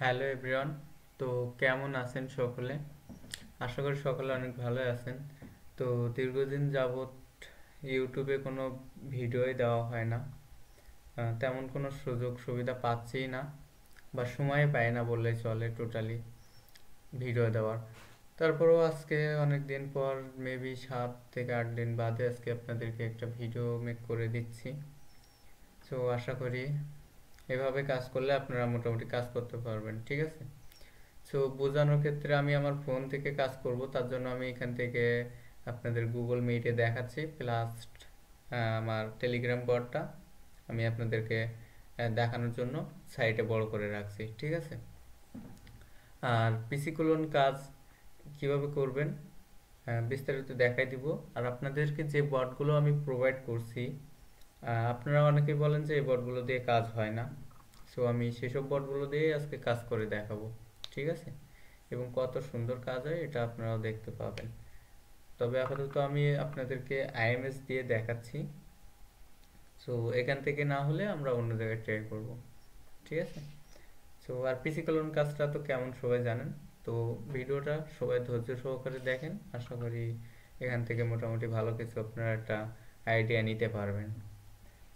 Hello everyone. তো কেমন আছেন সকলে? আশা করি সকলে অনেক ভালো আছেন। তো দীর্ঘদিন যাবৎ ইউটিউবে কোনো ভিডিওই দেওয়া হয় না। তেমন কোনো সুযোগ সুবিধা পাচ্ছি না বা সময় পাই না বললেই চলে টোটালি ভিডিও দেওয়ার। তারপরেও আজকে অনেক দিন পর, মেবি 7 থেকে 8 দিন বাদে আজকে আপনাদেরকে একটা ভিডিও মেক করে দিচ্ছি। তো আশা করি এভাবে কাজ করলে আপনারা মোটামুটি কাজ করতে পারবেন, ঠিক আছে? সো বোঝানোর ক্ষেত্রে আমি আমার ফোন থেকে কাজ করব, তার জন্য আমি এখান থেকে আপনাদের গুগল মিটে দেখাচ্ছি, প্লাস আমার টেলিগ্রাম বটটা আমি আপনাদেরকে দেখানোর জন্য সাইটে বড় করে রাখছি, ঠিক আছে? আর পিসি ক্লোন কাজ কিভাবে করবেন বিস্তারিত দেখাই দিব। আর আপনাদেরকে যে বটগুলো আমি প্রোভাইড করছি, আপনারা অনেকেই বলেন যে এই বটগুলো দিয়ে কাজ হয় না। সো আমি সেসব বটগুলো দিয়ে আজকে কাজ করে দেখাবো, ঠিক আছে? এবং কত সুন্দর কাজ হয় এটা আপনারাও দেখতে পাবেন। তবে আপাতত আমি আপনাদেরকে আইএমএস দিয়ে দেখাচ্ছি। সো এখান থেকে না হলে আমরা অন্য জায়গায় ট্রাই করব, ঠিক আছে? সো আর পিসি কলন কাজটা তো কেমন সবাই জানেন। তো ভিডিওটা সবাই ধৈর্য সহকারে দেখেন, আশা করি এখান থেকে মোটামুটি ভালো কিছু আপনারা একটা আইডিয়া নিতে পারবেন।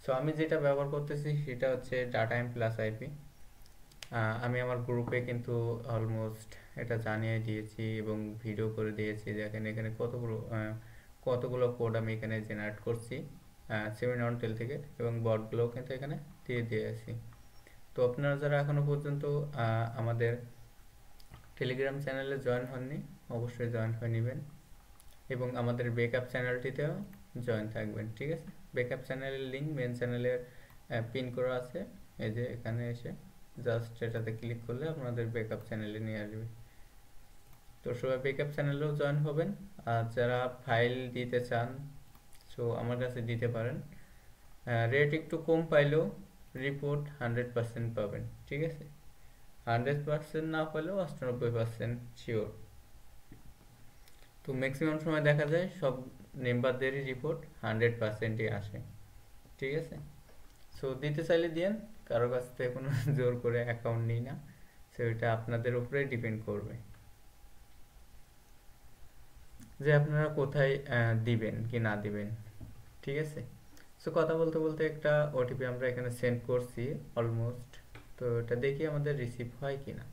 সো আমি যেটা ব্যবহার করতেছি সেটা হচ্ছে ডাটা এম প্লাস আইপি। আমি আমার গ্রুপে কিন্তু অলমোস্ট এটা জানিয়ে দিয়েছি এবং ভিডিও করে দিয়েছি। দেখেন এখানে কতগুলো কোড আমি এখানে জেনারেট করছি সেভেন অন টেল থেকে, এবং বটগুলোও কিন্তু এখানে দিয়ে দিয়েছি। তো আপনারা যারা এখনো পর্যন্ত আমাদের টেলিগ্রাম চ্যানেলে জয়েন হননি, অবশ্যই জয়েন হয়ে নেবেন এবং আমাদের বেকআপ চ্যানেলটিতেও জয়েন থাকবেন, ঠিক আছে? বেকআপ চ্যানেলের লিঙ্ক মেন চ্যানেলের পিন করা আছে, এই যে এখানে এসে জাস্ট এটাতে ক্লিক করলে আপনাদের বেকআপ চ্যানেলে নিয়ে আসবে। তো সবাই বেকআপ চ্যানেলেও জয়েন হবেন। আর যারা ফাইল দিতে চান, সো আমার কাছে দিতে পারেন। রেট একটু কম পাইলেও রিপোর্ট 100% পাবেন, ঠিক আছে? 100% না পাইলেও 98% শিওর। তো ম্যাক্সিমাম সময় দেখা যায় সব মেম্বারদেরই রিপোর্ট 100%ই আসে, ঠিক আছে? সো দিতে চাইলে দিয়েন, কারো কাছ থেকে কোনো জোর করে অ্যাকাউন্ট নিই না। সো এটা আপনাদের উপরেই ডিপেন্ড করবে যে আপনারা কোথায় দিবেন কি না দিবেন, ঠিক আছে? সো কথা বলতে বলতে একটা ওটিপি আমরা এখানে সেন্ড করছি অলমোস্ট। তো এটা দেখি আমাদের রিসিভ হয় কিনা।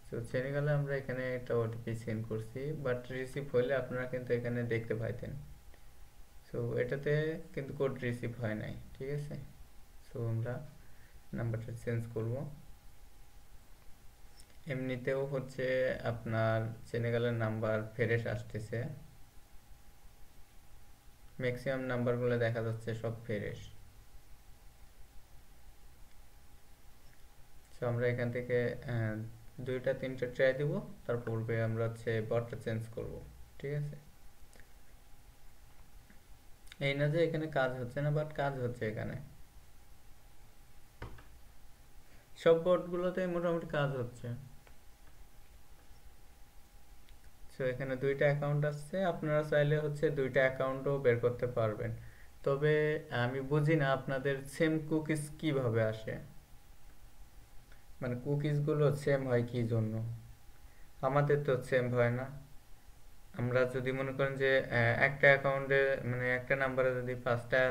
তো সেনেগালে আমরা এখানে একটা ওটিপি সেন্ড করছি, বাট রিসিভ হলে আপনারা কিন্তু এখানে দেখতে পাইতেন। সো এটাতে কিন্তু কোড রিসিভ হয় নাই, ঠিক আছে? সো আমরা নাম্বারটা চেঞ্জ করব। এমনিতেও হচ্ছে আপনার সেনেগালের নাম্বার ফ্রেশ আসতেছে, ম্যাক্সিমাম নাম্বারগুলো দেখা যাচ্ছে সব ফ্রেশ। সো আমরা এখান থেকে আহ, 2টা 3টা ট্রাই দিব, তারপরে আমরা হচ্ছে বটটা চেঞ্জ করব, ঠিক আছে? এই না যে এখানে কাজ হচ্ছে না, বাট কাজ হচ্ছে এখানে, সব বটগুলোতে মোটামুটি কাজ হচ্ছে। সো এখানে 2টা অ্যাকাউন্ট আসছে, আপনারা চাইলে হচ্ছে 2টা অ্যাকাউন্টও বের করতে পারবেন। তবে আমি বুঝি না আপনাদের সেম কুকিজ কিভাবে আসে, মানে কুকিজগুলো সেম হয় কি জন্য? আমাদের তো সেম হয় না। আমরা যদি মনে করেন যে একটা অ্যাকাউন্টে, মানে একটা নাম্বারে যদি 5টা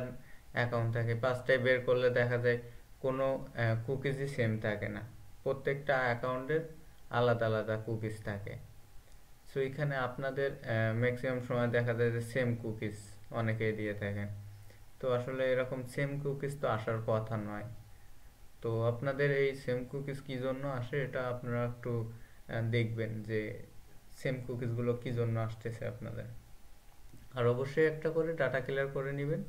অ্যাকাউন্ট থাকে, 5টাই বের করলে দেখা যায় কোনো কুকিজই সেম থাকে না। প্রত্যেকটা অ্যাকাউন্টের আলাদা আলাদা কুকিজ থাকে। সো এখানে আপনাদের ম্যাক্সিমাম সময় দেখা যায় যে সেম কুকিজ অনেকেই দিয়ে থাকেন। তো আসলে এরকম সেম কুকিজ তো আসার কথা নয়। তো আপনাদের এই সেম কুকিজ কি জন্য আসে এটা আপনারা একটু দেখবেন যে সেম কুকিজগুলো কি জন্য আসতেছে আপনাদের। আর অবশ্যই একটা করে ডাটা ক্লিয়ার করে নেবেন,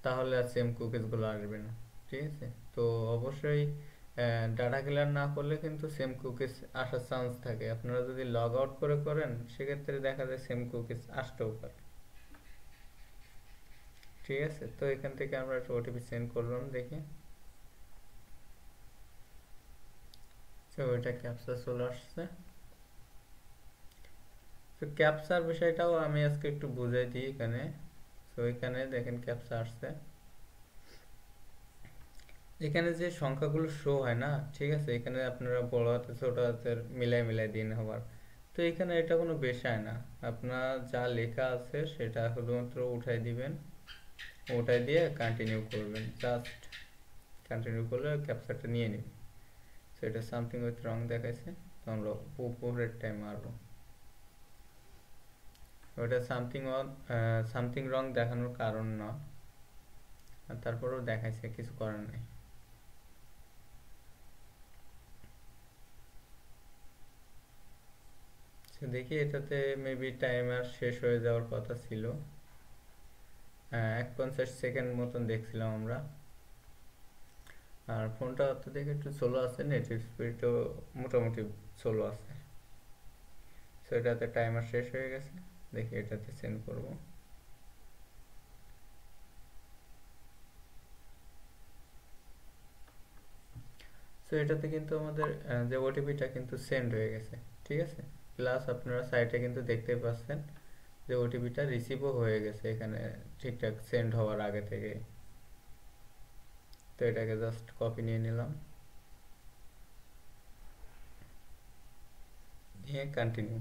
তাহলে আর সেম কুকিজগুলো আসবে না, ঠিক আছে? তো অবশ্যই ডাটা ক্লিয়ার না করলে কিন্তু সেম কুকিজ আসার চান্স থাকে। আপনারা যদি লগ আউট করে করেন সেক্ষেত্রে দেখা যায় সেম কুকিজ আসতেও পারে, ঠিক আছে? তো এখান থেকে আমরা একটা ওটিপি সেন্ড করলাম, দেখি। তো ওইটা ক্যাপচা চলে আসছে। তো ক্যাপচার বিষয়টাও আমি আজকে একটু বুঝাই দিই এখানে। তো এখানে দেখেন ক্যাপচা আসছে। এখানে যে সংখ্যাগুলো শো হয় না, ঠিক আছে, এখানে আপনারা বড় হাতে ছোট হাতের মিলাই মিলাই দিন হবার। তো এখানে এটা কোনো বিষয় না, আপনার যা লেখা আছে সেটা শুধুমাত্র উঠাই দিবেন, উঠাই দিয়ে কন্টিনিউ করবেন, জাস্ট কন্টিনিউ করলে ক্যাপচারটা নিয়ে নিবে। সো এটা সামথিং উইথ রং দেখাইছে, তো আমরা উপরের টাইম মারবো। ওটা সামথিং রং দেখানোর কারণ না, আর তারপরেও দেখাইছে, কিছু করার নেই। তো দেখি এটাতে মেবি টাইমার শেষ হয়ে যাওয়ার কথা ছিল। 51 সেকেন্ড মতন দেখছিলাম আমরা। আর ফোনটা তো দেখে একটু স্লো আছে, নেট স্পিডও মোটামুটি স্লো আছে। সো এটাতে টাইমার শেষ হয়ে গেছে, দেখি এটাতে সেন্ড করব। সো এটাতে কিন্তু আমাদের যে ওটিপিটা কিন্তু সেন্ড হয়ে গেছে, ঠিক আছে। প্লাস আপনারা সাইটে কিন্তু দেখতে পাচ্ছেন যে ওটিপিটা রিসিভও হয়ে গেছে এখানে, ঠিকঠাক সেন্ড হওয়ার আগে থেকে। তো এটাকে জাস্ট কপি নিয়ে নিলাম, নিয়ে কন্টিনিউ।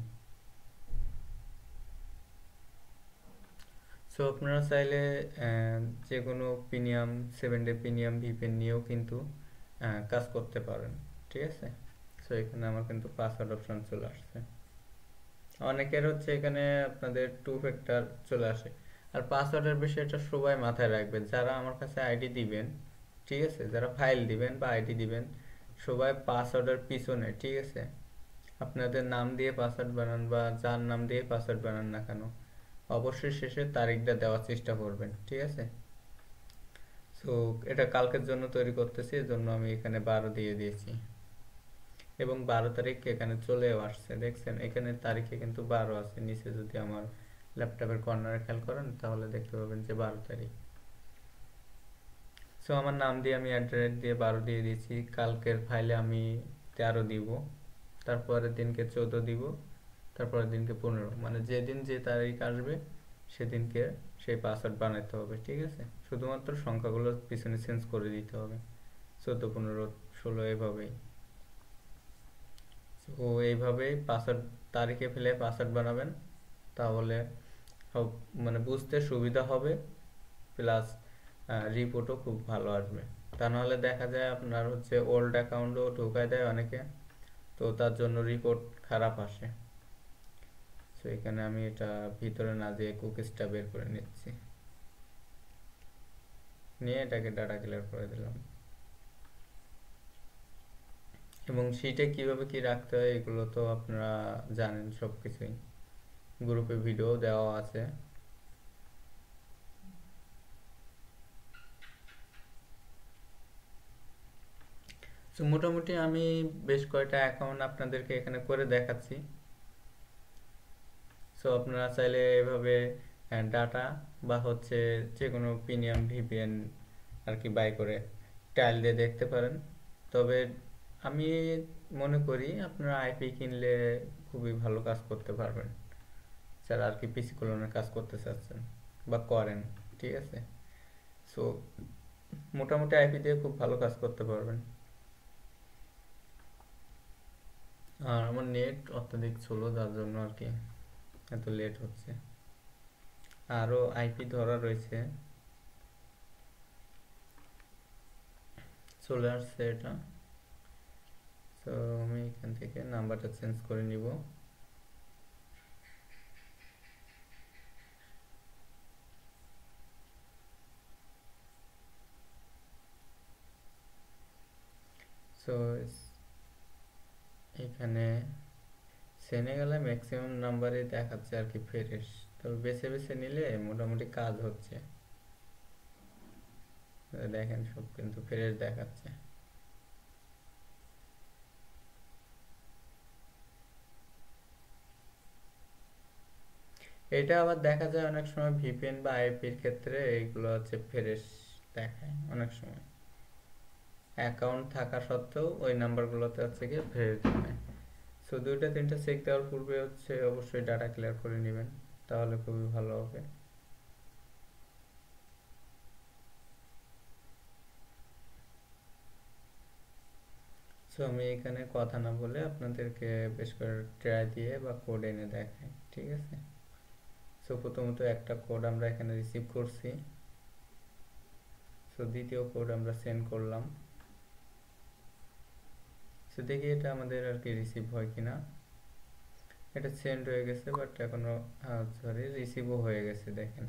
সো আপনারা চাইলে যে কোনো প্রিমিয়াম 7 ডে প্রিমিয়াম ভিপিএন নিয়েও কিন্তু কাজ করতে পারেন, ঠিক আছে। সো এখানে আমার কিন্তু পাসওয়ার্ড অপশন চলে আসছে। অনেকের হচ্ছে এখানে আপনাদের টু ফ্যাক্টর চলে আসে। আর পাসওয়ার্ডের বিষয়টা সবাই মাথায় রাখবেন, যারা আমার কাছে আইডি দিবেন, ঠিক আছে, যারা ফাইল দিবেন বা আইডি দিবেন, সবাই পাসওয়ার্ডের পিছনে, ঠিক আছে, আপনাদের নাম দিয়ে পাসওয়ার্ড বানান বা যার নাম দিয়ে পাসওয়ার্ড বানান না কেন, অবশ্যই শেষে তারিখটা দেওয়ার চেষ্টা করবেন, ঠিক আছে। সো এটা কালকের জন্য তৈরি করতেছি, এর জন্য আমি এখানে 12 দিয়ে দিয়েছি, এবং 12 তারিখ এখানে চলেও আসছে, দেখছেন এখানে তারিখে কিন্তু 12 আছে নিচে। যদি আমার ল্যাপটপের কর্নারে খেয়াল করেন তাহলে দেখতে পাবেন যে 12 তারিখ। সো আমার নাম দিয়ে আমি অ্যাট দিয়ে 12 দিয়ে দিয়েছি, কালকের ফাইলে আমি 13 দিব, তারপরের দিনকে 14 দিব, তারপরের দিনকে 15, মানে যেদিন যে তারিখ আসবে সেদিনকে সেই পাসওয়ার্ড বানাতে হবে, ঠিক আছে। শুধুমাত্র সংখ্যাগুলো পিছনে চেঞ্জ করে দিতে হবে, 14, 15, 16 এভাবেই। তো এইভাবেই পাসওয়ার্ড তারিখে ফেলে পাসওয়ার্ড বানাবেন, তাহলে মানে বুঝতে সুবিধা হবে, প্লাস রিপোর্টও খুব ভালো আসবে। তা নাহলে দেখা যায় আপনার হচ্ছে ওল্ড অ্যাকাউন্টও ঢোকায় দেয় অনেকে, তো তার জন্য রিপোর্ট খারাপ আসে। তো এখানে আমি এটা ভিতরে না দিয়ে কুকিজটা বের করে নিচ্ছি, নিয়ে এটাকে ডাটা ক্লিয়ার করে দিলাম। এবং শিটে কিভাবে কি রাখতে হয় এগুলো তো আপনারা জানেন সব কিছুই, গ্রুপে ভিডিও দেওয়া আছে। তো মোটামুটি আমি বেশ কয়টা অ্যাকাউন্ট আপনাদেরকে এখানে করে দেখাচ্ছি। সো আপনারা চাইলে এভাবে ডাটা বা হচ্ছে যে কোনো প্রিমিয়াম ভিপিএন আর কি বাই করে ট্রায়াল দিয়ে দেখতে পারেন। তবে আমি মনে করি আপনারা আইপি কিনলে খুবই ভালো কাজ করতে পারবেন, যারা আর কি পিসি কলনের কাজ করতে চাচ্ছেন বা করেন, ঠিক আছে। সো মোটামুটি আইপি দিয়ে খুব ভালো কাজ করতে পারবেন। আর আমার নেট অত্যাধিক স্লো, যার জন্য আর কি এত লেট হচ্ছে। আরও আইপি ধরা রয়েছে, চলে আসছে এটা। তো আমি এখান থেকে নাম্বারটা চেঞ্জ করে নিব। সো এখানে সেনেগালে ম্যাক্সিমাম নাম্বারই দেখাচ্ছে আর কি ফ্রেশ, তবে বেছে বেছে নিলে মোটামুটি কাজ হচ্ছে। দেখেন সব কিন্তু ফ্রেশ দেখাচ্ছে। এটা আবার দেখা যায় অনেক সময় ভিপিএন বা আইপির ক্ষেত্রে এইগুলো হচ্ছে ফ্রেশ দেখায় অনেক সময়, অ্যাকাউন্ট থাকা সত্ত্বেও ওই নাম্বারগুলোতে হচ্ছে গিয়ে ফ্রেশ দেখায়। সো 2টা 3টা চেক দেওয়ার পূর্বে হচ্ছে অবশ্যই ডাটা ক্লিয়ার করে নেবেন, তাহলে খুবই ভালো হবে। সো আমি এখানে কথা না বলে আপনাদেরকে বেশ করে ট্রাই দিয়ে বা কোড এনে দেখাই, ঠিক আছে। সো প্রথমত একটা কোড আমরা এখানে রিসিভ করছি, সো দ্বিতীয় কোড আমরা সেন্ড করলাম। সো দেখি এটা আমাদের আর কি রিসিভ হয় কিনা। এটা সেন্ড হয়ে গেছে, বাট এখনো সরি রিসিভও হয়ে গেছে, দেখেন।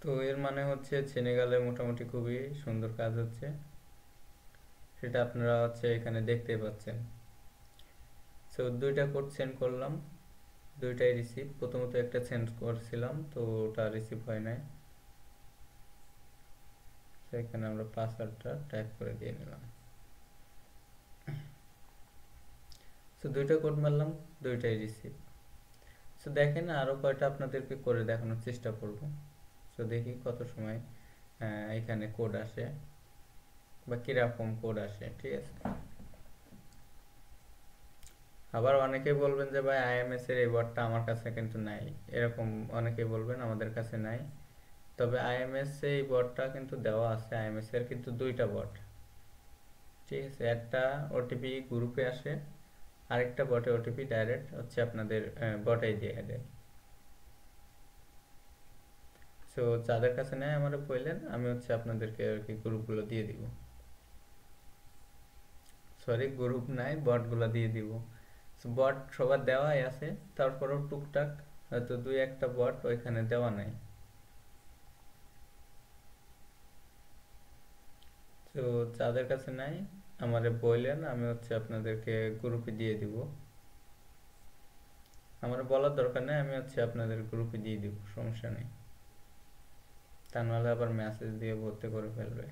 তো এর মানে হচ্ছে সেনেগালে মোটামুটি খুবই সুন্দর কাজ হচ্ছে, সেটা আপনারা হচ্ছে এখানে দেখতে পাচ্ছেন। সো দুইটা কোড সেন্ড করলাম, দুইটাই রিসিভ। প্রথমত একটা সেন্ড করছিলাম, তো ওটা রিসিভ হয় নাই, তো এখানে আমরা পাসওয়ার্ডটা টাইপ করে দিয়ে নিলাম। সো দুইটা কোড মারলাম, দুইটাই রিসিভ। সো দেখেন আরও কয়টা আপনাদেরকে করে দেখানোর চেষ্টা করব। সো দেখি কত সময় এখানে কোড আসে বা কীরকম কোড আসে, ঠিক আছে। আবার অনেকেই বলবেন যে ভাই আইএমএস এর এই বটটা আমার কাছে কিন্তু নাই, এরকম অনেকেই বলবেন আমাদের কাছে নাই। তবে আইএমএস এই বটটা কিন্তু দেওয়া আছে, আইএমএস এর কিন্তু দুইটা বট, ঠিক আছে। একটা ওটিপি গ্রুপে আসে, আরেকটা বটে ওটিপি ডাইরেক্ট হচ্ছে আপনাদের বটেই দিয়ে দেয়। সো যাদের কাছে নেয় আমার বললেন, আমি হচ্ছে আপনাদেরকে আর কি গ্রুপগুলো দিয়ে দিব, সরি গ্রুপ নাই বটগুলো দিয়ে দিব। বট সবার দেওয়াই আছে, তারপরেও টুকটাক হয়তো দুই একটা বট ওইখানে দেওয়া নাই। তো যাদের কাছে নাই আমারে বললেন, আমি হচ্ছে আপনাদেরকে গ্রুপে দিয়ে দিব। আমার বলার দরকার নেই, আমি হচ্ছে আপনাদের গ্রুপে দিয়ে দিব, সমস্যা নেই। তা নাহলে আবার মেসেজ দিয়ে ভর্তি করে ফেলবে।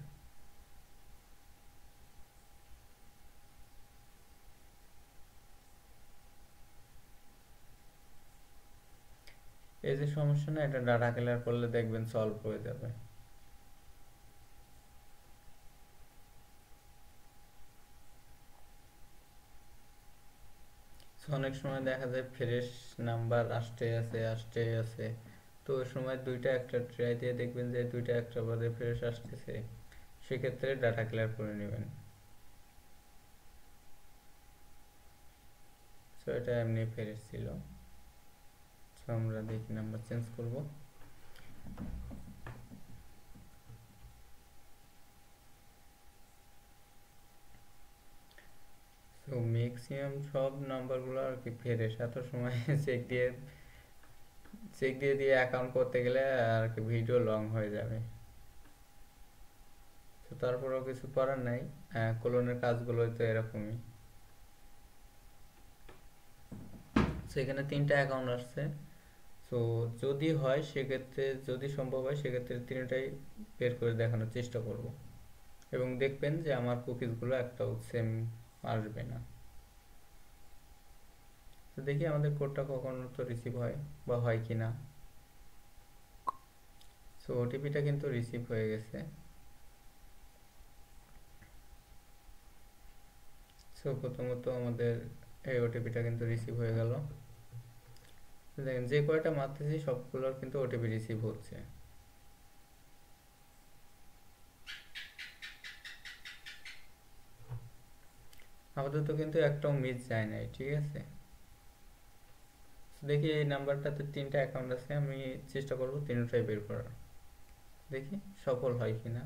এই যে সমস্যা না, এটা ডাটা ক্লিয়ার করলে দেখবেন সলভ হয়ে যাবে। অনেক সময় দেখা যায় ফ্রেশ নাম্বার আসতে আছে, তো ওই সময় দুইটা একটা ট্রাই দিয়ে দেখবেন যে দুইটা একটা বাদে ফ্রেশ আসতেছে, সেক্ষেত্রে ডাটা ক্লিয়ার করে নেবেন। সো এটা এমনি ফ্রেশ ছিল। সো আমরা দেখি নাম্বার চেঞ্জ করব। তো ম্যাক্সিমাম সব নাম্বারগুলো আর কি ফ্রেশ, এত সময় চেক দিয়ে অ্যাকাউন্ট করতে গেলে আর কি ভিডিও লং হয়ে যাবে। তো তারপরেও কিছু করার নাই, কোলনের কাজগুলো তো এরকমই। সেখানে তিনটা অ্যাকাউন্ট আসছে। তো যদি হয় সেক্ষেত্রে, যদি সম্ভব হয় সেক্ষেত্রে তিনটাই বের করে দেখানোর চেষ্টা করব, এবং দেখবেন যে আমার কুকিজগুলো একটাও সেম আসবে না। তো দেখি আমাদের কোডটা কখনো তো রিসিভ হয় বা হয় কি না। সো ওটিপিটা কিন্তু রিসিভ হয়ে গেছে। সো প্রথমত আমাদের এই ওটিপিটা কিন্তু রিসিভ হয়ে গেল। দেখেন যে কয়টা মারতেছি সবগুলোর কিন্তু ওটিপি রিসিভ হচ্ছে। আপাতত কিন্তু একটাও মিস যায় নাই, ঠিক আছে। দেখি এই নাম্বারটাতে তিনটা অ্যাকাউন্ট আছে, আমি চেষ্টা করব তিনটাই বের করার, দেখি সফল হয় কিনা।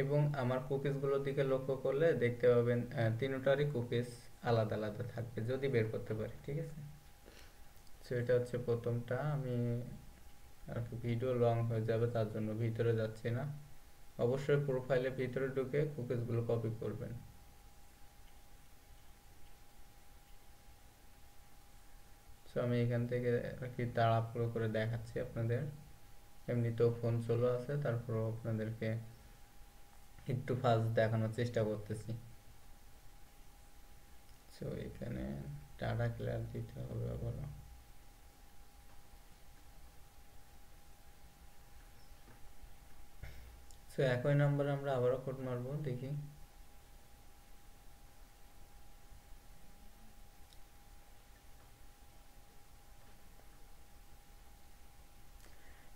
এবং আমার কুকিজগুলোর দিকে লক্ষ্য করলে দেখতে পাবেন তিনটারই কুকিজ আলাদা আলাদা থাকবে যদি বের করতে পারি, ঠিক আছে। সো এটা হচ্ছে প্রথমটা। আমি আর কি ভিডিও লং হয়ে যাবে তার জন্য ভিতরে যাচ্ছি না, অবশ্যই প্রোফাইলে ভিতরে ঢুকে কুকিজগুলো কপি করবেন। সো আমি এখান থেকে আর কি তাড়াহুড়ো করে দেখাচ্ছি আপনাদের, এমনিতেও ফোন চলো আছে, তারপরও আপনাদেরকে একটু ফাস্ট দেখানোর চেষ্টা করতেছি। সো এখানে ডাটা ক্লিয়ার দিতে হবে আবার। সো একই নাম্বারে আমরা আবারও কোড মারবো, দেখি।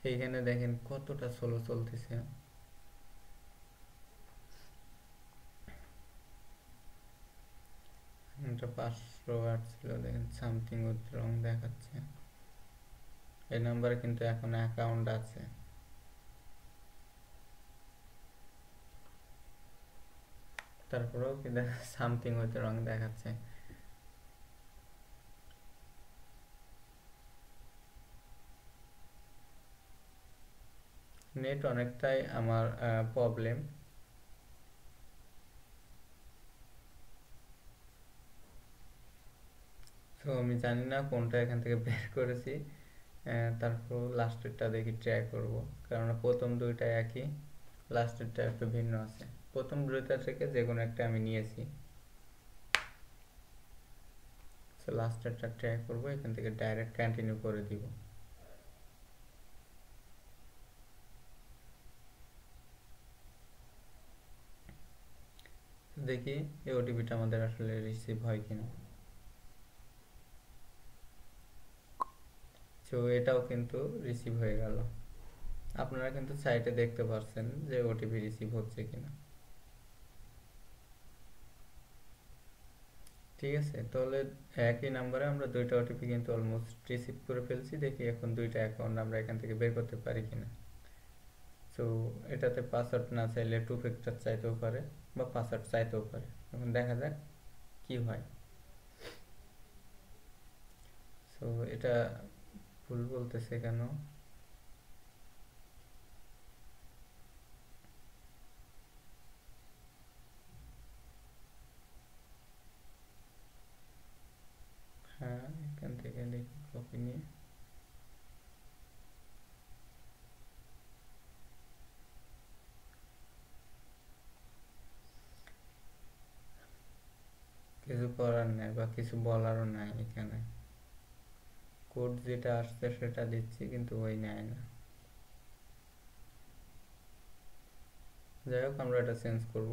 এইখানে দেখেন কতটা স্লো চলতেছে। এটা 500 ওয়াট ছিল, দেখেন সামথিং উইথ রং দেখাচ্ছে। এই নাম্বারে কিন্তু এখন অ্যাকাউন্ট আছে, তারপরেও কি সামথিং উইথ রং দেখাচ্ছে। নেট অনেকটাই আমার প্রবলেম। তো আমি জানি না কোনটা এখান থেকে বের করেছি, তারপর লাস্টেরটা দেখি ট্রাই করব, কারণ প্রথম দুইটা একই, লাস্টেরটা একটু ভিন্ন আছে। প্রথম দুইটা থেকে যে কোনো একটা আমি নিয়েছি, তো লাস্টেরটা ট্রাই করব, এখান থেকে ডাইরেক্ট কন্টিনিউ করে দিব। দেখি এই ওটিপিটা আমাদের আসলে রিসিভ হয় কিনা। তো এটাও কিন্তু রিসিভ হয়ে গেল। আপনারা কিন্তু সাইটে দেখতে পাচ্ছেন যে ওটিপি রিসিভ হচ্ছে কিনা। ঠিক আছে, তাহলে একই নাম্বারে আমরা দুইটা ওটিপি কিন্তু অলমোস্ট রিসিভ করে ফেলছি। দেখি এখন দুইটা অ্যাকাউন্ট আমরা এখান থেকে বের করতে পারি কিনা। তো এটাতে পাসওয়ার্ড না চাইলে টু ফ্যাক্টর চাইতেও পারে বা পাসওয়ার্ড চাইতেও পারে। এখন দেখা যাক কি হয়। তো এটা ভুল বলতেছে কেন? হ্যাঁ, এখান থেকে দেখি কপি নিয়ে। কিছু করার নাই বা কিছু বলারও নাই, এখানে কোড যেটা আসছে সেটা দিচ্ছি কিন্তু ওই নেয় না। যাই হোক, আমরা এটা চেঞ্জ করব।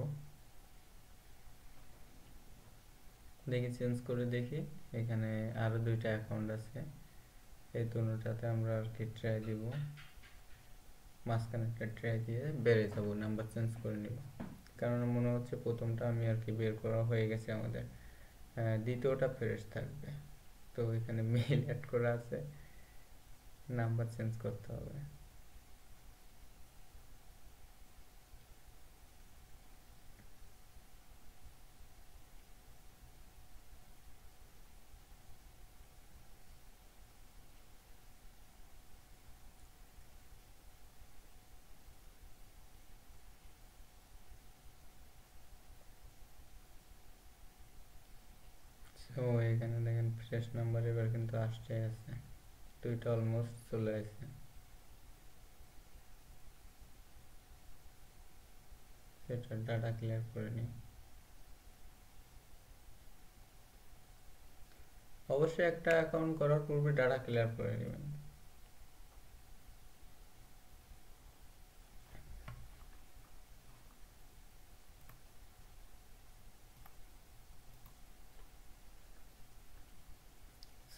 দেখি চেঞ্জ করে দেখি। এখানে আরো দুইটা অ্যাকাউন্ট আছে, এই দুটাতে আমরা আর কি ট্রাই দিব। মাঝখানে একটা ট্রাই দিয়ে বেড়ে যাবো, নাম্বার চেঞ্জ করে নিব। কারণ মনে হচ্ছে প্রথমটা আমি আর কি বের করা হয়ে গেছে আমাদের, দ্বিতীয়টা ফ্রেশ থাকবে। তো এখানে মেইল অ্যাড করা আছে, নাম্বার চেঞ্জ করতে হবে। তো এখানে দেখেন ফ্রেশ নাম্বার এবার কিন্তু আসছে আছে, দুইটা অলমোস্ট চলে আসছে। সেটা ডাটা ক্লিয়ার করে নিই। অবশ্যই একটা অ্যাকাউন্ট করার পূর্বে ডাটা ক্লিয়ার করে নেবেন।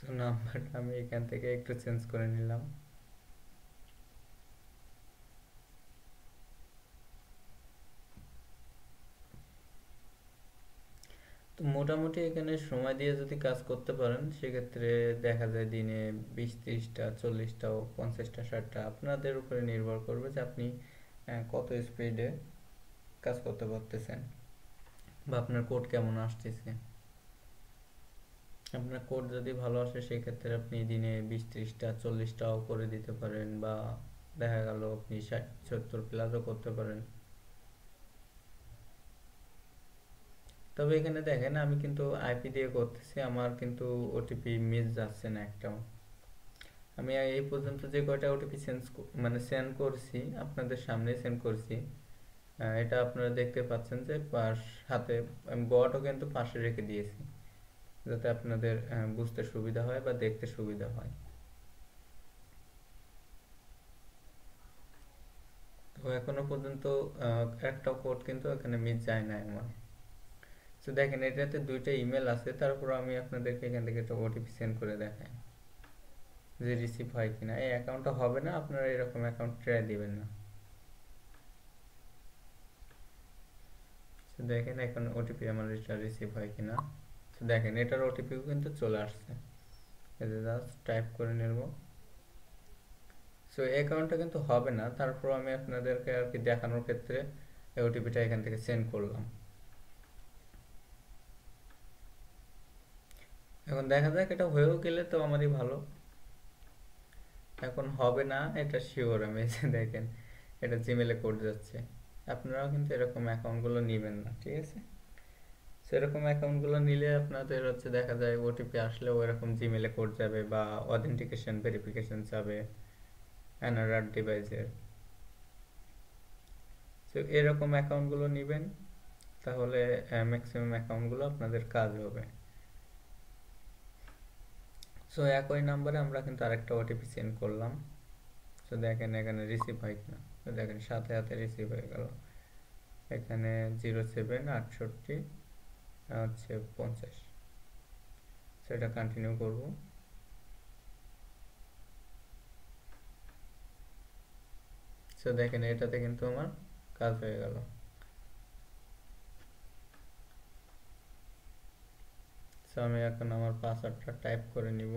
সো নাম্বারটা আমি এখান থেকে একটু চেঞ্জ করে নিলাম। তো মোটামুটি এখানে সময় দিয়ে যদি কাজ করতে পারেন সেক্ষেত্রে দেখা যায় দিনে 20-30টা 40টা ও 50টা 60টা আপনাদের উপরে নির্ভর করবে যে আপনি কত স্পিডে কাজ করতে পারতেছেন বা আপনার কোড কেমন আসতেছে। আপনার কোড যদি ভালো আসে সেক্ষেত্রে আপনি দিনে 20-30টা 40টাও করে দিতে পারেন, বা দেখা গেল আপনি 60-70 প্লাসও করতে পারেন। তবে এখানে দেখেন আমি কিন্তু আইপি দিয়ে করতেছি, আমার কিন্তু ওটিপি মিস যাচ্ছে না একটাও। আমি এই পর্যন্ত যে কয়টা ওটিপি মানে সেন্ড করছি আপনাদের সামনে সেন্ড করছি, এটা আপনারা দেখতে পাচ্ছেন যে পাশ হাতে আমি বটও কিন্তু পাশে রেখে দিয়েছি, যাতে আপনাদের বুঝতে সুবিধা হয় বা দেখতে সুবিধা হয়। তো এখনো পর্যন্ত একটা কোড কিন্তু এখানে মিস যায় না আমার। তো দেখেন এটাতে দুইটা ইমেল আছে, তারপর আমি আপনাদেরকে এখান থেকে একটা ওটিপি সেন্ড করে দেখাই। যে রিসিভ হয় কিনা। এই অ্যাকাউন্টটা হবে না, আপনারা এরকম অ্যাকাউন্ট ট্রাই দিবেন না। তো দেখেন এখন ওটিপি আমার এটা রিসিভ হয় কিনা। তো দেখেন এটার ওটিপিও কিন্তু চলে আসছে, এই যে জাস্ট টাইপ করে নেব। সো এই অ্যাকাউন্টটা কিন্তু হবে না, তারপর আমি আপনাদেরকে আর কি দেখানোর ক্ষেত্রে এই ওটিপিটা এখান থেকে সেন্ড করলাম। এখন দেখা যাক, এটা হয়েও গেলে তো আমারই ভালো। এখন হবে না এটা শিওর আমি, এই যে দেখেন এটা জিমেলে কোড যাচ্ছে। আপনারাও কিন্তু এরকম অ্যাকাউন্টগুলো নেবেন না, ঠিক আছে? সেরকম অ্যাকাউন্টগুলো নিলে আপনাদের হচ্ছে দেখা যায় ওটিপি আসলেও এরকম জিমেলে কোড যাবে বা অথেন্টিকেশন ভেরিফিকেশন যাবে অ্যানাদার ডিভাইসের। তো এরকম অ্যাকাউন্টগুলো নেবেন, তাহলে ম্যাক্সিমাম অ্যাকাউন্টগুলো আপনাদের কাজ হবে। সো একই নাম্বারে আমরা কিন্তু আরেকটা ওটিপি সেন্ড করলাম। তো দেখেন এখানে রিসিভ হয় কিনা। তো দেখেন সাথে সাথে রিসিভ হয়ে গেল। এখানে 0768 হচ্ছে 50। সেটা কন্টিনিউ করব। সো দেখেন এটাতে কিন্তু আমার কাজ হয়ে গেল। সো আমি এখন আমার পাসওয়ার্ডটা টাইপ করে নিব,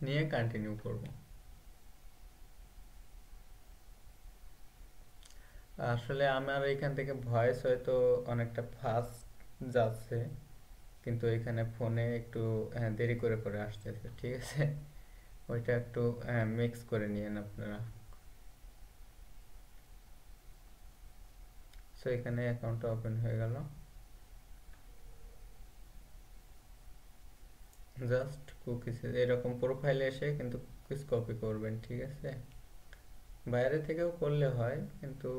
নিয়ে কন্টিনিউ করব। আসলে আমার এখান থেকে ভয়েস হয়তো অনেকটা ফাস্ট যাচ্ছে, কিন্তু এখানে ফোনে একটু দেরি করে করে আসতেছে, ঠিক আছে? ওইটা একটু মিক্স করে নিয়েন আপনারা। সো এখানে অ্যাকাউন্টটা ওপেন হয়ে গেল। জাস্ট কুকিজ এরকম প্রোফাইলে এসে কিন্তু কুকিজ কপি করবেন, ঠিক আছে? বাইরে থেকেও করলে হয়, কিন্তু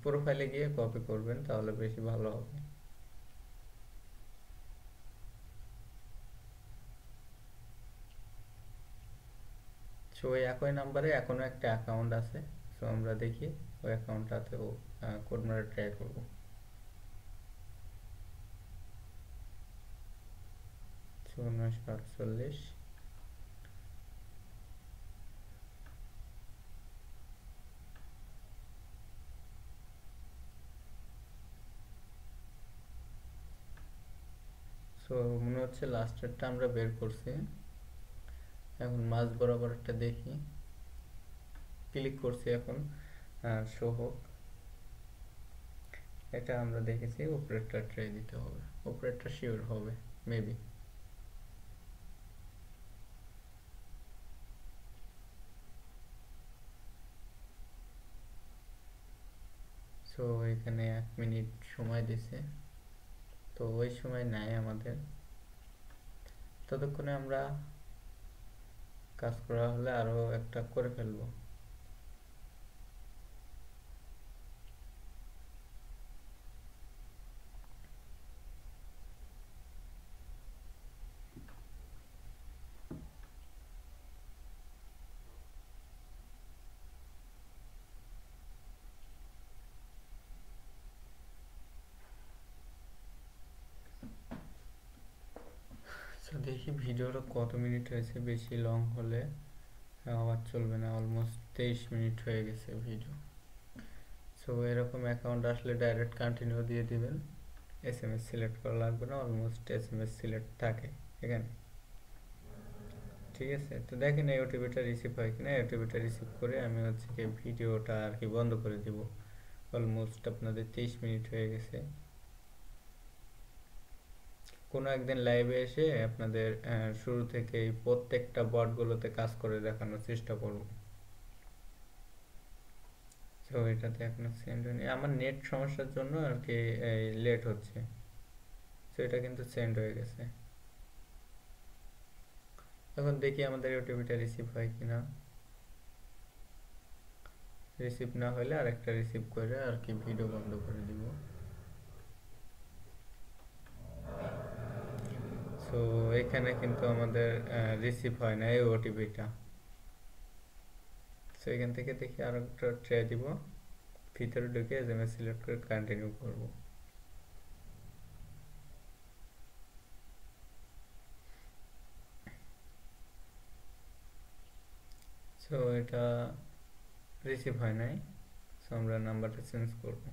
প্রোফাইলে গিয়ে কপি করবেন তাহলে বেশি ভালো হবে। সো ওই একই নাম্বারে এখনো একটা অ্যাকাউন্ট আছে। সো আমরা দেখি ওই অ্যাকাউন্টটাতেও কোড মারা ট্রাই করব। সো 948। সো মনে হচ্ছে লাস্টেরটা আমরা বের করছি। এখন মাঝ বরাবর একটা দেখি, ক্লিক করছি এখন শো হোক। এটা আমরা দেখেছি, উপরেরটা ট্রাই দিতে হবে, উপরেরটা শিওর হবে মেবি। সো এখানে 1 মিনিট সময় দিছে, তো ওই সময় নাই আমাদের। ততক্ষণে আমরা কাজ করা হলে আরো একটা করে ফেলবো। সো দেখি ভিডিওটা কত মিনিট হয়েছে, বেশি লং হলে আবার চলবে না। অলমোস্ট 23 মিনিট হয়ে গেছে ভিডিও। সো এরকম অ্যাকাউন্ট আসলে ডাইরেক্ট কন্টিনিউ দিয়ে দিবেন, এসএমএস সিলেক্ট করা লাগবে না, অলমোস্ট এসএমএস সিলেক্ট থাকে এখানে, ঠিক আছে? তো দেখেন এই ওটিপিটা রিসিভ হয় কিনা। এই ওটিপিটা রিসিভ করে আমি হচ্ছে কি ভিডিওটা আর কি বন্ধ করে দিব। অলমোস্ট আপনাদের 23 মিনিট হয়ে গেছে। কোনো একদিন লাইভে এসে আপনাদের শুরু থেকেই প্রত্যেকটা বটগুলোতে কাজ করে দেখানোর চেষ্টা করব। তো এটাতে এখনো সেন্ড হয়নি, আমার নেট সমস্যার জন্য আর কি লেট হচ্ছে। তো এটা কিন্তু সেন্ড হয়ে গেছে। এখন দেখি আমাদের ওটিপিটা রিসিভ হয় কিনা। রিসিভ না হলে আরেকটা রিসিভ করে আর কি ভিডিও বন্ধ করে দিব। সো এখানে কিন্তু আমাদের রিসিভ হয় না এই ওটিপিটা। সো এখান থেকে দেখি আর একটা ট্রাই দিব, ভিতরে ঢুকে এসএমএস সিলেক্ট করে কন্টিনিউ করব। সো এটা রিসিভ হয় নাই, সো আমরা নাম্বারটা চেঞ্জ করব।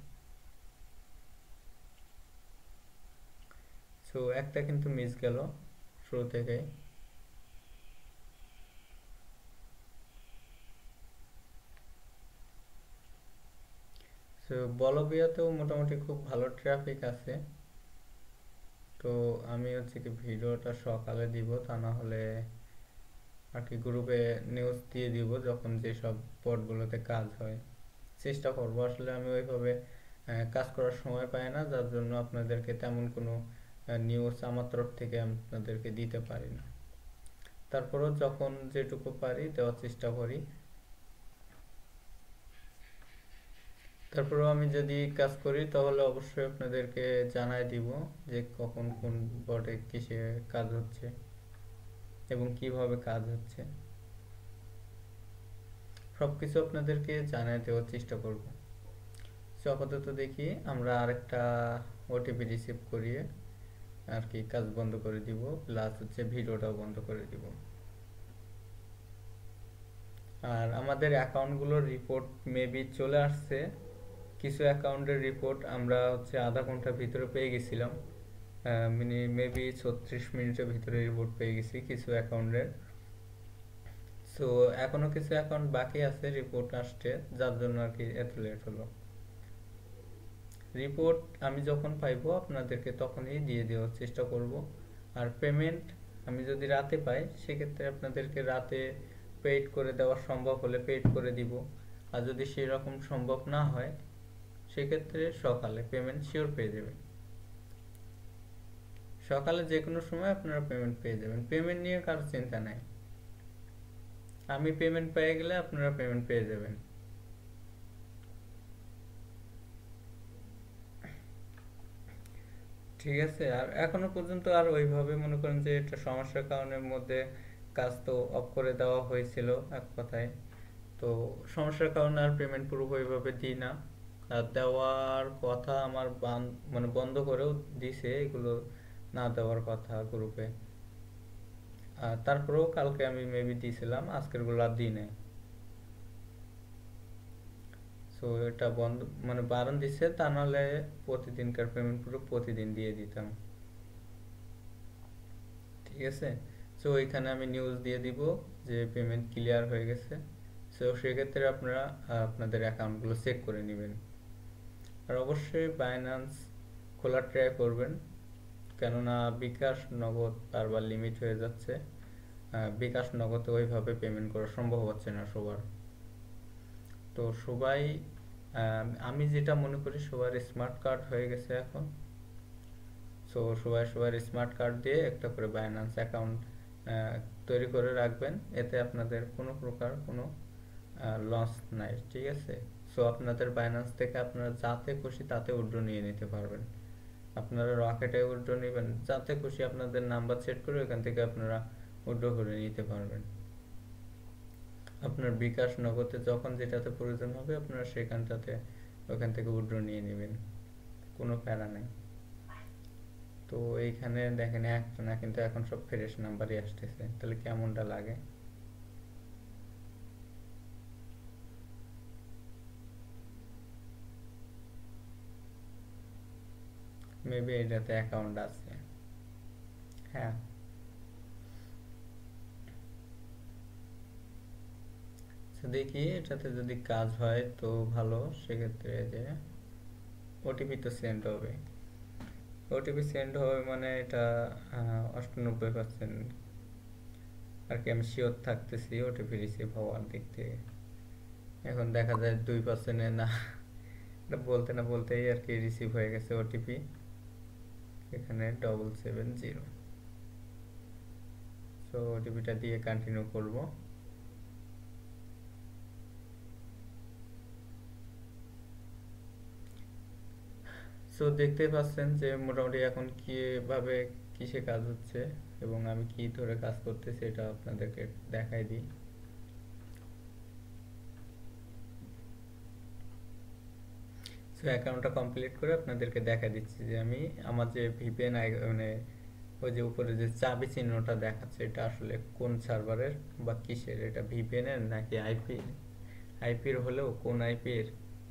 সো একটা কিন্তু মিস গেল শুরু থেকেই। সো বলবিয়াতেও মোটামুটি খুব ভালো ট্রাফিক আছে। তো আমি হচ্ছে কি ভিডিওটা সকালে দিব, তা না হলে আর কি গ্রুপে নিউজ দিয়ে দিব যখন যেসব পদগুলোতে কাজ হয়। চেষ্টা করব, আসলে আমি ওইভাবে কাজ করার সময় পাই না, যার জন্য আপনাদেরকে তেমন কোনো নিউজ আমার তরফ থেকে আপনাদেরকে দিতে পারি না। তারপরেও যখন যেটুকু পারি দেওয়ার চেষ্টা করি। তারপরেও আমি যদি কাজ করি তাহলে অবশ্যই আপনাদেরকে জানাই দিব যে কখন কোন বটে কিসে কাজ হচ্ছে এবং কিভাবে কাজ হচ্ছে, সবকিছু আপনাদেরকে জানাই দেওয়ার চেষ্টা করব। সো আপাতত দেখি আমরা আরেকটা ওটিপি রিসিভ করিয়ে আর কি কাজ বন্ধ করে দিব, প্লাস হচ্ছে ভিডিওটাও বন্ধ করে দিব। আর আমাদের অ্যাকাউন্টগুলোর রিপোর্ট মেবি চলে আসছে। কিছু অ্যাকাউন্টের রিপোর্ট আমরা হচ্ছে আধা ঘন্টার ভিতরে পেয়ে গেছিলাম, মেবি 36 মিনিটের ভিতরে রিপোর্ট পেয়ে গেছি কিছু অ্যাকাউন্টের। সো এখনো কিছু অ্যাকাউন্ট বাকি আছে রিপোর্ট আসতে, যার জন্য আর কি এত লেট হলো। রিপোর্ট আমি যখন পাইবো আপনাদেরকে তখনই দিয়ে দেওয়ার চেষ্টা করব। আর পেমেন্ট আমি যদি রাতে পাই সেক্ষেত্রে আপনাদেরকে রাতে পেইড করে দেওয়া সম্ভব হলে পেইড করে দিব। আর যদি সেরকম সম্ভব না হয় সেক্ষেত্রে সকালে পেমেন্ট শিওর পেয়ে যাবেন। সকালে যে কোনো সময় আপনারা পেমেন্ট পেয়ে যাবেন, পেমেন্ট নিয়ে কারো চিন্তা নাই। আমি পেমেন্ট পেয়ে গেলে আপনারা পেমেন্ট পেয়ে যাবেন। ঠিক আছে। আর এখনো পর্যন্ত আর ওইভাবে মনে করেন যে এটা সমস্যার কারণের মধ্যে কাজ তো অফ করে দেওয়া হয়েছিল এক কথায়। তো সমস্যার কারণে আর পেমেন্ট পুরোপুরিভাবে দিই না। আর দেওয়ার কথা আমার মানে বন্ধ করেও দিছে এগুলো, না দেওয়ার কথা গ্রুপে। আর তারপরেও কালকে আমি মেবি দিয়েছিলাম, আজকের গুলো আর দিই নাই। সো এটা বন্ধ মানে বারণ দিছে, তা নাহলে প্রতিদিনকার পেমেন্ট পুরো প্রতিদিন দিয়ে দিতাম। ঠিক আছে। সো এখানে আমি নিউজ দিয়ে দিব যে পেমেন্ট ক্লিয়ার হয়ে গেছে। সো সেক্ষেত্রে আপনারা আপনাদের অ্যাকাউন্টগুলো চেক করে নেবেন। আর অবশ্যই বাইন্যান্স খোলার ট্রাই করবেন, কেননা বিকাশ নগদ বারবার লিমিট হয়ে যাচ্ছে। বিকাশ নগদে ওইভাবে পেমেন্ট করা সম্ভব হচ্ছে না সবার। তো সবাই আমি যেটা মনে করি সবার স্মার্ট কার্ড হয়ে গেছে এখন। সো সবাই সবার স্মার্ট কার্ড দিয়ে একটা করে বাইন্যান্স অ্যাকাউন্ট তৈরি করে রাখবেন, এতে আপনাদের কোনো প্রকার কোনো লস নাই। ঠিক আছে। সো আপনাদের বাইন্যান্স থেকে আপনারা যাতে খুশি তাতে উইথড্র নিয়ে নিতে পারবেন। আপনারা রকেটে উইথড্র নেবেন, যাতে খুশি আপনাদের নাম্বার সেট করে ওখান থেকে আপনারা উইথড্র করে নিতে পারবেন। আপনার বিকাশ নগদে যখন যেটাতে প্রয়োজন হবে আপনারা সেখানটাতে ওখান থেকে উইথড্র নিয়ে নেবেন, কোনো প্যারা নেই। তো এইখানে দেখেন একটা না, কিন্তু এখন সব ফ্রেশ নাম্বারই আসতেছে, তাহলে কেমনটা লাগে। মেবি এটাতে অ্যাকাউন্ট আছে। হ্যাঁ। তো দেখি এটাতে যদি কাজ হয় তো ভালো, সেক্ষেত্রে যে ওটিপি তো সেন্ড হবে। ওটিপি সেন্ড হবে মানে এটা 98% আর কি আমি শিওর থাকতেছি ওটিপি রিসিভ হওয়ার দিক থেকে। এখন দেখা যায় 2% না, এটা বলতে না বলতেই আর কি রিসিভ হয়ে গেছে ওটিপি, এখানে 770। সো ওটিপিটা দিয়ে কন্টিনিউ করব। সো দেখতেই পাচ্ছেন যে মোটামুটি এখন কিভাবে কিসে কাজ হচ্ছে এবং আমি কি ধরে কাজ করতেছি এটা আপনাদেরকে দেখাই দিই। সো অ্যাকাউন্টটা কমপ্লিট করে আপনাদেরকে দেখা দিচ্ছি যে আমি আমার যে ভিপিএন মানে ওই যে উপরে যে চাবি চিহ্নটা দেখাচ্ছে এটা আসলে কোন সার্ভারের বা কিসের, এটা ভিপিএন এর নাকি আইপির হলেও কোন আইপির,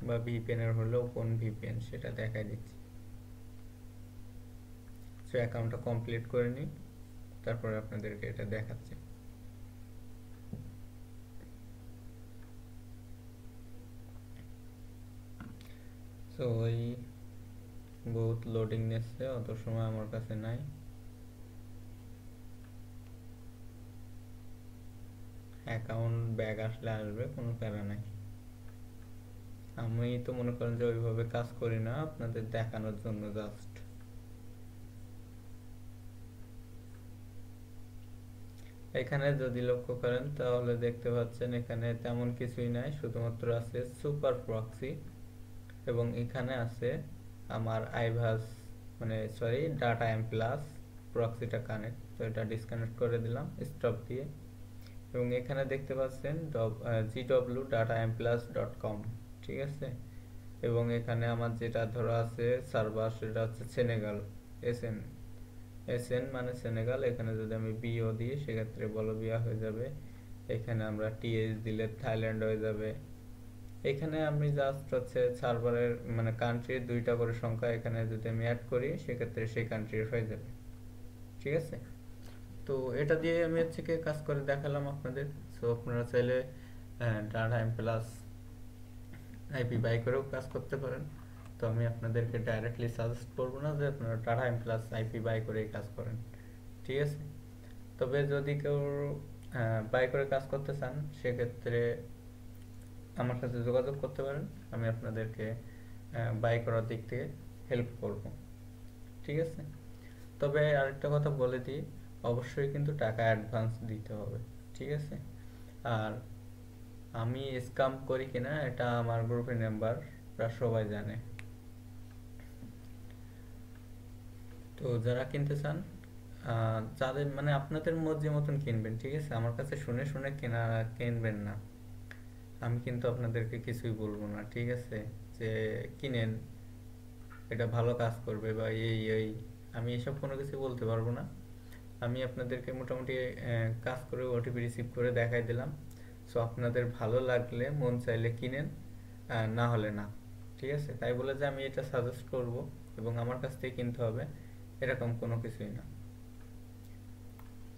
বা ভিপিএন এর হলেও কোন ভিপিএন সেটা দেখাই দিচ্ছি। সো অ্যাকাউন্টটা কমপ্লিট করে নিই, তারপরে আপনাদেরকে এটা দেখাচ্ছি। সো ওই বহুত লোডিং নিচ্ছে, অত সময় আমার কাছে নাই। অ্যাকাউন্ট ব্যাগ আসলে আসবে, কোনো প্যারা নাই। আমি তো মনে করেন যে ওইভাবে কাজ করি না, আপনাদের দেখানোর জন্য জাস্ট। এখানে যদি লক্ষ্য করেন তাহলে দেখতে পাচ্ছেন এখানে তেমন কিছুই নাই, শুধুমাত্র আছে সুপার প্রক্সি এবং এখানে আছে আমার আইভাস, মানে সরি ডাটা এম প্লাস প্রক্সিটা কানেক্ট, তো এটা ডিসকানেক্ট করে দিলাম স্টপ দিয়ে। এবং এখানে দেখতে পাচ্ছেন gw.amplas.com, ঠিক আছে। এবং এখানে আমার যেটা ধরা আছে সার্ভার সেটা হচ্ছে সেনেগাল, এসএন, এসএন মানে সেনেগাল। এখানে যদি আমি বিও দিই সেক্ষেত্রে বলবিয়া হয়ে যাবে। এখানে আমরা টিএস দিলে থাইল্যান্ড হয়ে যাবে। এখানে আমি জাস্ট হচ্ছে সার্ভারের মানে কান্ট্রির দুইটা করে সংখ্যা এখানে যদি আমি অ্যাড করি সেক্ষেত্রে সেই কান্ট্রির হয়ে যাবে, ঠিক আছে। তো এটা দিয়ে আমি হচ্ছে কি কাজ করে দেখালাম আপনাদের। সো আপনারা চাইলে data M plus IP buy করেও কাজ করতে পারেন। তো আমি আপনাদেরকে ডাইরেক্টলি সাজেস্ট করবো না যে আপনারা data M plus IP buy করেই কাজ করেন, ঠিক আছে। তবে যদি কেউ বাই করে কাজ করতে চান সেক্ষেত্রে আমার সাথে যোগাযোগ করতে পারেন, আমি আপনাদেরকে বাই করার দিক থেকে হেল্প করব, ঠিক আছে। তবে আরেকটা কথা বলে দিই, অবশ্যই কিন্তু টাকা অ্যাডভান্স দিতে হবে, ঠিক আছে। আর আমি স্ক্যাম করি কিনা এটা আমার গ্রুপের মেম্বাররা সবাই জানে। তো যারা কিনতে চান যাদের মানে আপনাদের মর্জি মতন কিনবেন, ঠিক আছে। আমার কাছে শুনে শুনে কিনবেন না, আমি কিন্তু আপনাদেরকে কিছুই বলবো না, ঠিক আছে, যে কিনেন এটা ভালো কাজ করবে বা এই আমি এসব কোনো কিছু বলতে পারবো না। আমি আপনাদেরকে মোটামুটি কাজ করে ওটিপি রিসিভ করে দেখাই দিলাম। সো আপনাদের ভালো লাগলে মন চাইলে কিনেন, না হলে না, ঠিক আছে। তাই বলে যে আমি এটা সাজেস্ট করব এবং আমার কাছ থেকে কিনতে হবে এরকম কোনো কিছুই না।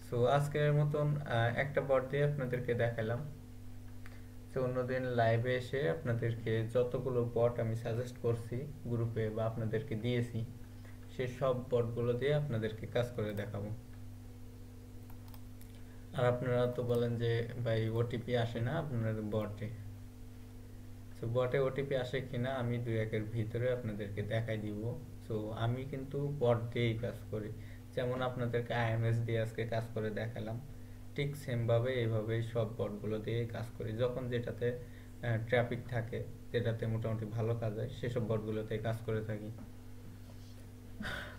সো আজকের মতন একটা বট দিয়ে আপনাদেরকে দেখালাম। তো অন্যদিন লাইভে এসে আপনাদেরকে যতগুলো বট আমি সাজেস্ট করছি গ্রুপে বা আপনাদেরকে দিয়েছি সে সব বটগুলো দিয়ে আপনাদেরকে কাজ করে দেখাবো। আর আপনারা তো বলেন যে ভাই ওটিপি আসে না আপনার বটে, তো বটে ওটিপি আসে কিনা আমি 2-1 ভিতরে আপনাদেরকে দেখাই দিব। তো আমি কিন্তু বট দিয়েই কাজ করি, যেমন আপনাদেরকে আইএমএস দিয়ে আজকে কাজ করে দেখালাম, ঠিক সেম ভাবে এইভাবেই সব বটগুলো দিয়েই কাজ করি। যখন যেটাতে ট্রাফিক থাকে, যেটাতে মোটামুটি ভালো কাজ হয় সেসব বটগুলোতে কাজ করে থাকি।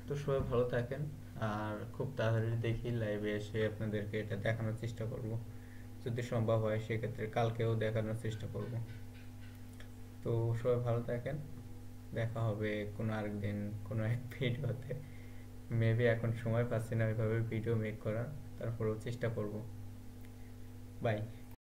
তো সবাই ভালো থাকেন, আর খুব তাড়াতাড়ি দেখি লাইভে এসে আপনাদেরকে এটা দেখানোর চেষ্টা করব, যদি সম্ভব হয় সেক্ষেত্রে কালকেও দেখানোর চেষ্টা করব। তো সবাই ভালো থাকেন, দেখা হবে কোনো আরেকদিন কোনো এক ভিডিওতে। মেবি এখন সময় পাচ্ছি না ওইভাবে ভিডিও মেক করার, তারপরেও চেষ্টা করব। বাই।